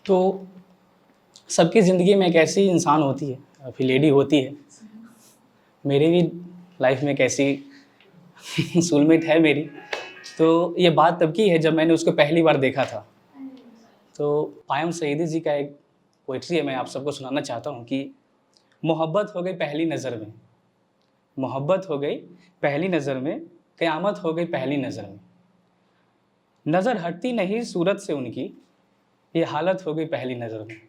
तो सबकी ज़िंदगी में एक ऐसी इंसान होती है, फिर लेडी होती है। मेरी भी लाइफ में एक ऐसी सोलमेट है मेरी। तो ये बात तब की है जब मैंने उसको पहली बार देखा था। तो पायम सईदी जी का एक पोइट्री है, मैं आप सबको सुनाना चाहता हूँ कि मोहब्बत हो गई पहली नज़र में, मोहब्बत हो गई पहली नज़र में, क़यामत हो गई पहली नज़र में। नज़र हटती नहीं सूरत से उनकी, ये हालत हो गई पहली नज़र में।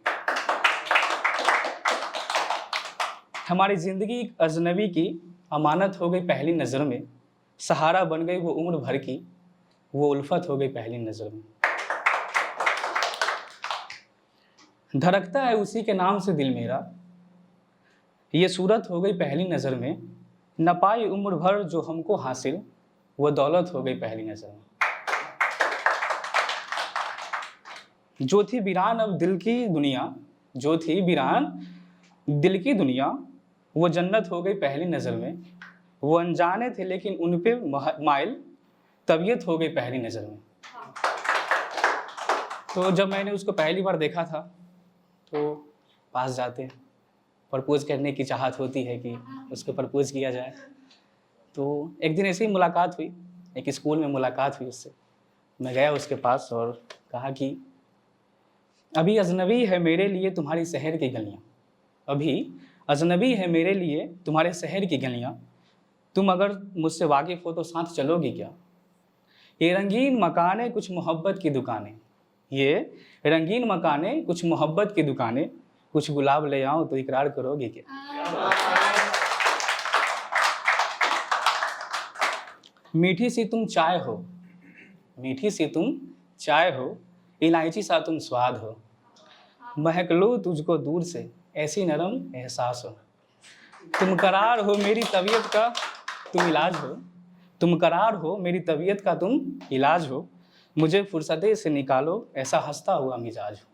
हमारी ज़िंदगी एक अजनबी की अमानत हो गई पहली नज़र में, सहारा बन गई वो उम्र भर की, वो उल्फत हो गई पहली नज़र में। धड़कता है उसी के नाम से दिल मेरा, ये सूरत हो गई पहली नज़र में। न पाई उम्र भर जो हमको हासिल, वो दौलत हो गई पहली नज़र में। जो थी वीरान अब दिल की दुनिया, जो थी वीरान दिल की दुनिया, वो जन्नत हो गई पहली नज़र में। वो अनजाने थे लेकिन उन पे माइल, तबीयत हो गई पहली नज़र में। तो जब मैंने उसको पहली बार देखा था तो पास जाते हैं, प्रपोज करने की चाहत होती है कि उसको प्रपोज किया जाए। तो एक दिन ऐसे ही मुलाकात हुई, एक स्कूल में मुलाकात हुई उससे। मैं गया उसके पास और कहा कि अभी अजनबी है मेरे लिए तुम्हारी शहर की गलियाँ, अभी अजनबी है मेरे लिए तुम्हारे शहर की गलियाँ, तुम अगर मुझसे वाकिफ़ हो तो साथ चलोगी क्या? ये रंगीन मकाने कुछ मोहब्बत की दुकानें, ये रंगीन मकाने कुछ मोहब्बत की दुकानें, कुछ गुलाब ले आऊँ तो इकरार करोगी क्या? मीठी सी तुम चाय हो, मीठी सी तुम चाय हो, इलायची सा तुम स्वाद हो, महक लो तुझको दूर से ऐसी नरम एहसास हो। तुम करार हो मेरी तबीयत का तुम इलाज हो, तुम करार हो मेरी तबीयत का तुम इलाज हो, मुझे फुर्सते से निकालो ऐसा हंसता हुआ मिजाज हो।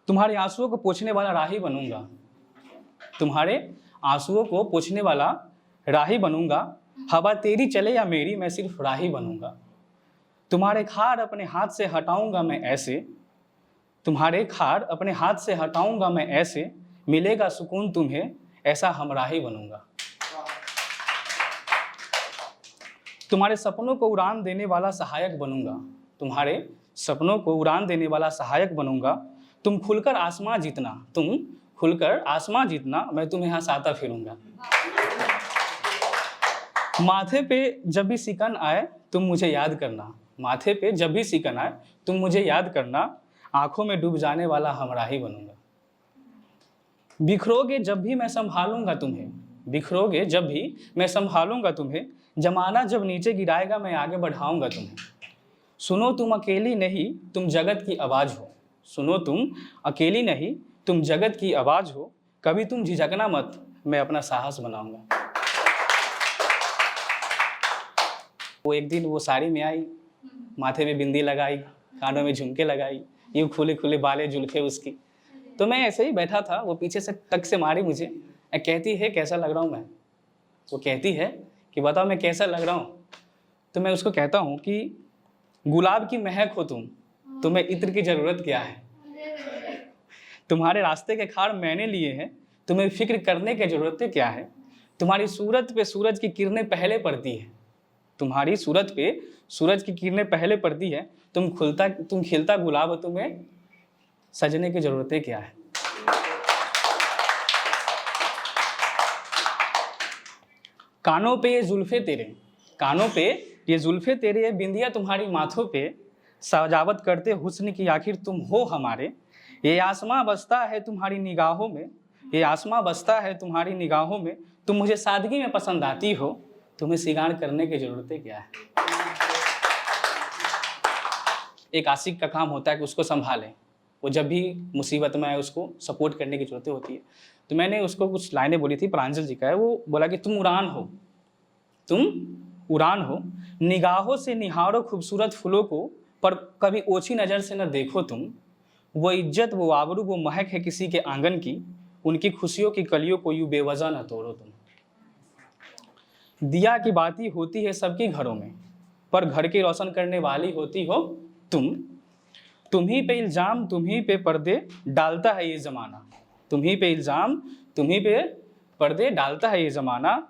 तुम्हारे आंसुओं को पोंछने वाला राही बनूंगा, तुम्हारे आंसुओं को पोंछने वाला राही बनूंगा, हवा तेरी चले या मेरी मैं सिर्फ राही बनूंगा। तुम्हारे खार अपने हाथ से हटाऊंगा मैं ऐसे, तुम्हारे खार अपने हाथ से हटाऊंगा मैं ऐसे, मिलेगा सुकून तुम्हें ऐसा हमराही बनूंगा। तुम्हारे सपनों को उड़ान देने वाला सहायक बनूंगा, तुम्हारे सपनों को उड़ान देने वाला सहायक बनूंगा। तुम खुलकर आसमां जीतना, तुम खुलकर आसमां जीतना, मैं तुम्हें हंसाता फिरूंगा। माथे पे जब भी सिकन आए तुम मुझे याद करना, माथे पे जब भी सिकन आए तुम मुझे याद करना, आंखों में डूब जाने वाला हमराही बनूंगा। बिखरोगे जब भी मैं संभालूंगा तुम्हें, बिखरोगे जब भी मैं संभालूंगा तुम्हें, जमाना जब नीचे गिराएगा मैं आगे बढ़ाऊंगा तुम्हें। सुनो तुम अकेली नहीं तुम जगत की आवाज़ हो, सुनो तुम अकेली नहीं तुम जगत की आवाज़ हो, कभी तुम झिझकना मत मैं अपना साहस बनाऊंगा। वो एक दिन वो साड़ी में आई, माथे में बिंदी लगाई, कानों में झुमके लगाई, यूँ खुले खुले बाले जुल्फे उसकी। तो मैं ऐसे ही बैठा था, वो पीछे से टक से मारी मुझे, कहती है कैसा लग रहा हूँ मैं, वो कहती है कि बताओ मैं कैसा लग रहा हूँ। तो मैं उसको कहता हूँ कि गुलाब की महक हो तुम, तुम्हें इत्र की ज़रूरत क्या है, तुम्हारे रास्ते के खाड़ मैंने लिए हैं, तुम्हें फिक्र करने की ज़रूरत क्या है। तुम्हारी सूरत पे सूरज की किरणें पहले पड़ती है, तुम्हारी सूरत पे सूरज की किरणें पहले पड़ती है, तुम खिलता गुलाब हो, तुम्हें सजने की ज़रूरत क्या है। कानों पे ये जुल्फे तेरे, कानों पे ये जुल्फे तेरे, ये बिंदिया तुम्हारी माथों पे, सजावत करते हुस्न की आखिर तुम हो हमारे। ये आसमां बसता है तुम्हारी निगाहों में, ये आसमां बसता है तुम्हारी निगाहों में, तुम मुझे सादगी में पसंद आती हो, तुम्हें सिगार करने की ज़रूरत क्या है। एक आशिक का काम होता है कि उसको संभालें, वो जब भी मुसीबत में आए उसको सपोर्ट करने की ज़रूरत होती है। तो मैंने उसको कुछ लाइनें बोली थी, प्रांजल जी का है, वो बोला कि तुम उड़ान हो, तुम उड़ान हो, निगाहों से निहारो खूबसूरत फूलों को, पर कभी ओछी नज़र से न देखो तुम। वो इज्जत वो आबरू वो महक है किसी के आंगन की, उनकी खुशियों की कलियों को यूँ बेवजह न तोड़ो तुम। दिया की बाती होती है सबके घरों में, पर घर की रोशन करने वाली होती हो तुम। तुम ही पे इल्ज़ाम, तुम ही पे पर्दे डालता है ये ज़माना। तुम ही पे इल्ज़ाम, तुम ही पे पर्दे डालता है ये ज़माना।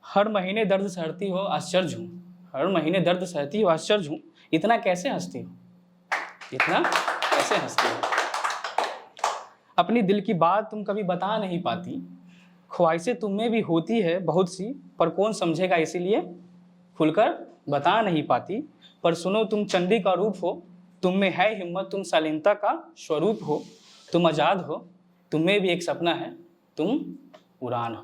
हर महीने दर्द सहती हो आश्चर्य हूँ, हर महीने दर्द सहती हो आश्चर्य हूँ। इतना कैसे हंसती हो, इतना कैसे हंसती हो। अपनी दिल की बात तुम कभी बता नहीं पाती, ख्वाहिशें तुम में भी होती है बहुत सी, पर कौन समझेगा इसीलिए खुलकर बता नहीं पाती। पर सुनो तुम चंडी का रूप हो, तुम में है हिम्मत, तुम शालीनता का स्वरूप हो। तुम आज़ाद हो, तुम में भी एक सपना है, तुम उड़ान हो।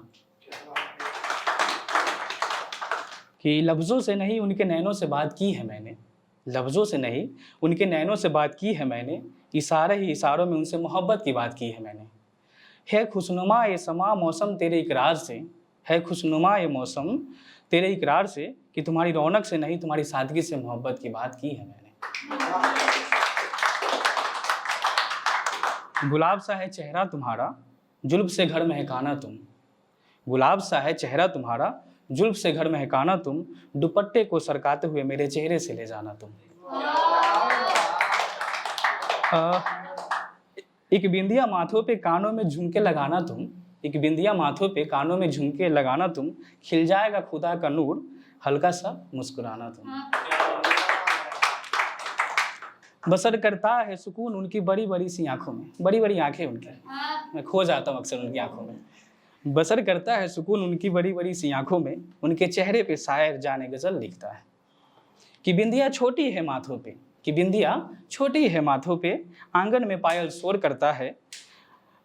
कि लफ्ज़ों से नहीं उनके नैनों से बात की है मैंने, लफ्ज़ों से नहीं उनके नैनों से बात की है मैंने, इशारे ही इशारों में उनसे मोहब्बत की बात की है मैंने। है खुशनुमा ये समा मौसम तेरे इकरार से, है खुशनुमा ये मौसम तेरे इकरार से, कि तुम्हारी रौनक से नहीं तुम्हारी सादगी से मोहब्बत की बात की है मैंने। गुलाब सा है चेहरा तुम्हारा, जुल्फ से घर महकाना तुम। गुलाब सा है चेहरा तुम्हारा, जुल्फ से घर महकाना तुम। दुपट्टे को सरकाते हुए मेरे चेहरे से ले जाना तुम। एक बिंदिया माथों पे कानों में झुमके लगाना तुम। एक बिंदिया माथों पे कानों में झुमके लगाना तुम। खिल जाएगा खुदा का नूर, हल्का सा मुस्कुराना तुम। बसर करता है सुकून उनकी बड़ी बड़ी सी आंखों में, बड़ी बड़ी आंखें उनकी, मैं खो जाता हूँ अक्सर उनकी आंखों में। बसर करता है सुकून उनकी बड़ी बड़ी सी आंखों में, उनके चेहरे पे शायर जाने गज़ल लिखता है। कि बिंदिया छोटी है माथों पे, कि बिंदिया छोटी है माथों पे, आंगन में पायल शोर करता है।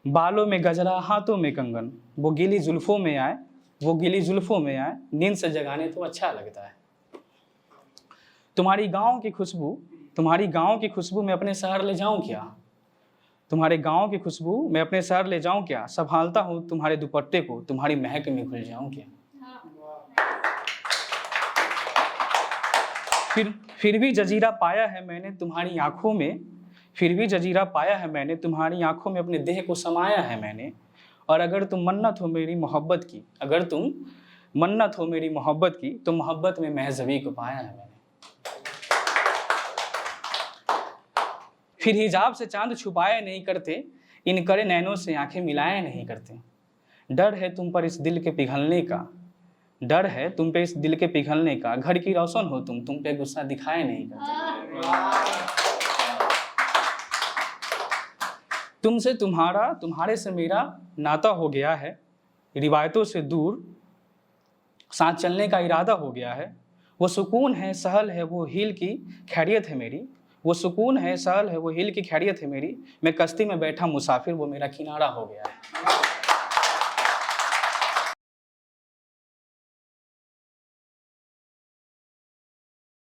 बालों में गजरा हाथों में कंगन, वो गीली जुल्फों में आए, वो गीली जुल्फों में आए, नींद से जगाने तो अच्छा लगता है। तुम्हारी गाँव की खुशबू, तुम्हारी गाँव की खुशबू मैं अपने शहर ले जाऊँ क्या, तुम्हारे गाँव की खुशबू मैं अपने शहर ले जाऊँ क्या। संभालता हूँ तुम्हारे दुपट्टे को, तुम्हारी महक में घुल जाऊँ क्या। फिर भी जजीरा पाया है मैंने तुम्हारी आंखों में, फिर भी जजीरा पाया है मैंने तुम्हारी आंखों में, अपने देह को समाया है मैंने। और अगर तुम मन्नत हो मेरी मोहब्बत की, अगर तुम मन्नत हो मेरी मोहब्बत की, तो मोहब्बत में महज़बी को पाया है मैंने। फिर हिजाब से चांद छुपाए नहीं करते, इन करे नैनों से आंखें मिलाए नहीं करते। डर है तुम पर इस दिल के पिघलने का, डर है तुम पे इस दिल के पिघलने का। घर की रोशन हो तुम पे गुस्सा दिखाए नहीं करते। तुमसे तुम्हारा, तुम्हारे से मेरा नाता हो गया है, रिवायतों से दूर साथ चलने का इरादा हो गया है। वो सुकून है सहल है वो हिल की खैरियत है मेरी, वो सुकून है सहल है वो हिल की खैरियत है मेरी। मैं कश्ती में बैठा मुसाफिर, वो मेरा किनारा हो गया है।